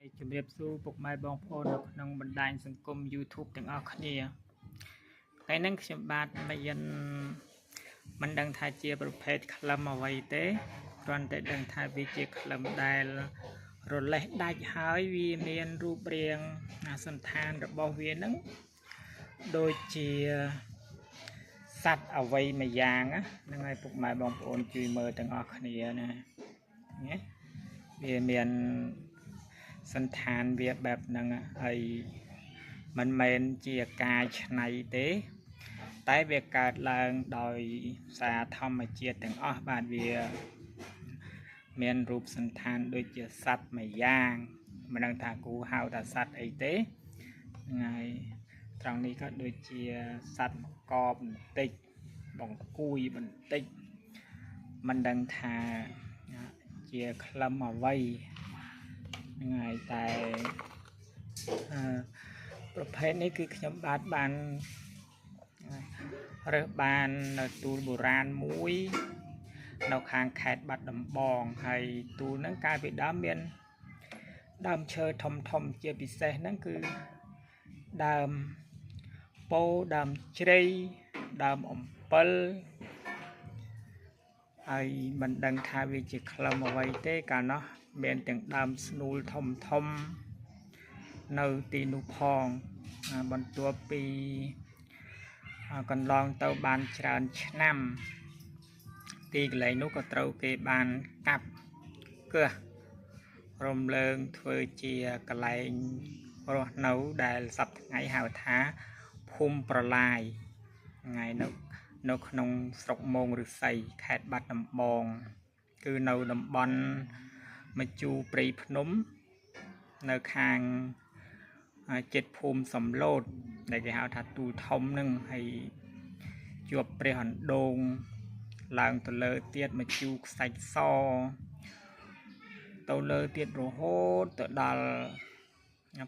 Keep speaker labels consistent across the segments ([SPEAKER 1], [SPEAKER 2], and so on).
[SPEAKER 1] ជំរាបសួរពុកម៉ែបងប្អូននៅក្នុងបណ្ដាញសង្គម YouTube ទាំងអស់គ្នាថ្ងៃនេះខ្ញុំបាទមិនដឹងថាជាប្រភេទក្លឹមអ្វីទេគ្រាន់តែដឹងថាវាជាក្លឹមដែលរលេះដាច់ហើយវាមានរូបរាងសន្តានរបស់វានឹងដូចជាសត្វអ្វីមួយយ៉ាងហ្នឹងហើយពុកម៉ែបងប្អូនជួយមើលទាំងអស់គ្នាណាវាមានសន្តានវាបែបហ្នឹងហើយមិនមែនជាការច្នៃទេតែវាកើតឡើងដោយសារធម្មជាតិទាំងអស់បាទវាមានរូបសន្តានដូចជាសត្វមួយយ៉ាងមិនដឹងថាគូហៅថាសត្វអីទេថ្ងៃត្រង់នេះក៏ដូចជាសត្វកបបន្តិចបង្គួយបន្តិចមិនដឹងថាជាក្លឹមអ្វីថ្ងៃតែប្រភេទនេះគឺខ្ញុំបានរើសបាននៅទូលបុរាណមួយនៅខាងខេត្តបាត់ដំបងហើយទូលហ្នឹងកាលពីដើមមានដើមឈើធំជាពិសេសហ្នឹងគឺដើមពោធិ៍ដើមជ្រៃដើមអំពិលហើយមិនដឹងថាវាជាក្លឹមអ្វីទេកាលនោះមានទាំងដើមស្នូលធំនៅទីនោះផងបន្ទាប់ពីកន្លងទៅបានច្រើនឆ្នាំទីកន្លែងនោះក៏ត្រូវគេបានកាប់កើរំលើងធ្វើជាកន្លែងរស់នៅដែលសប្តាហ៍ថ្ងៃហៅថាភូមិប្រឡាយថ្ងៃនៅក្នុងស្រុកមោងឫស្សីខេត្តបាត់ដំបងគឺនៅតំបន់មជូរព្រៃភ្នំនៅខាងចិត្តភូមិសំឡូតដែលគេហៅថាទូលធំហ្នឹងហើយជាប់ព្រះអណ្ដូងឡើងទៅលើទៀតមជូរខ្សាច់សទៅលើទៀតរហូតទៅដល់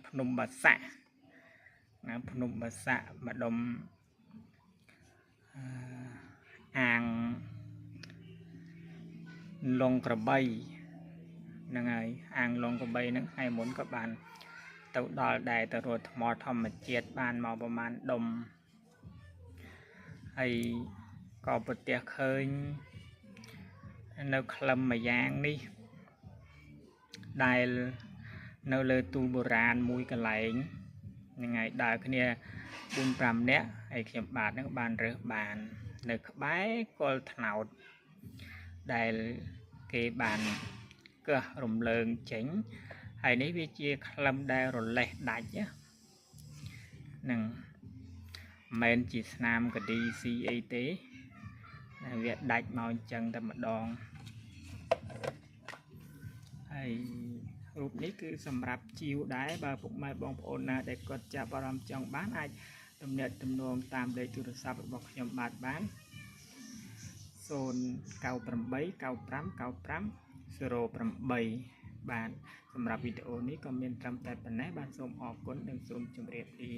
[SPEAKER 1] ភ្នំបាសាក់ភ្នំបាសាក់ម្ដុំអាងលងក្របីហ្នឹងហើយអាងលងក្របីហ្នឹងថ្ងៃមុនក៏បានទៅដល់ដែរទៅរត់ថ្មធម្មជាតិបានមកប្រហែលដុំហើយក៏ប្រទះឃើញនៅក្លឹមមួយយ៉ាងនេះដែលនៅលើទូលបុរាណមួយកន្លែងហ្នឹងហើយដើរគ្នា 4-5 នាក់ហើយខ្ញុំបាទនឹងបានរើសបាននៅក្បែរគល់ត្នោតដែលគេបានកើសរំលើងចេញហើយនេះវាជាក្លឹមដែលរលេះដាច់ហ្នឹងមិនមែនជាស្នាមកឌីស៊ីអីទេវាដាច់មកអញ្ចឹងតែម្ដងហើយរូបនេះគឺសម្រាប់ជីវដែរបើពុកម៉ែបងប្អូនណាដែលគាត់ចាប់អារម្មណ៍ចង់បានអាចទំនាក់ទំនងតាមលេខទូរស័ព្ទរបស់ខ្ញុំបាន098959508បាទសម្រាប់វីដេអូនេះក៏មានត្រឹមតែប៉ុណ្ណេះបាទសូមអរគុណនិងសូមជម្រាបលា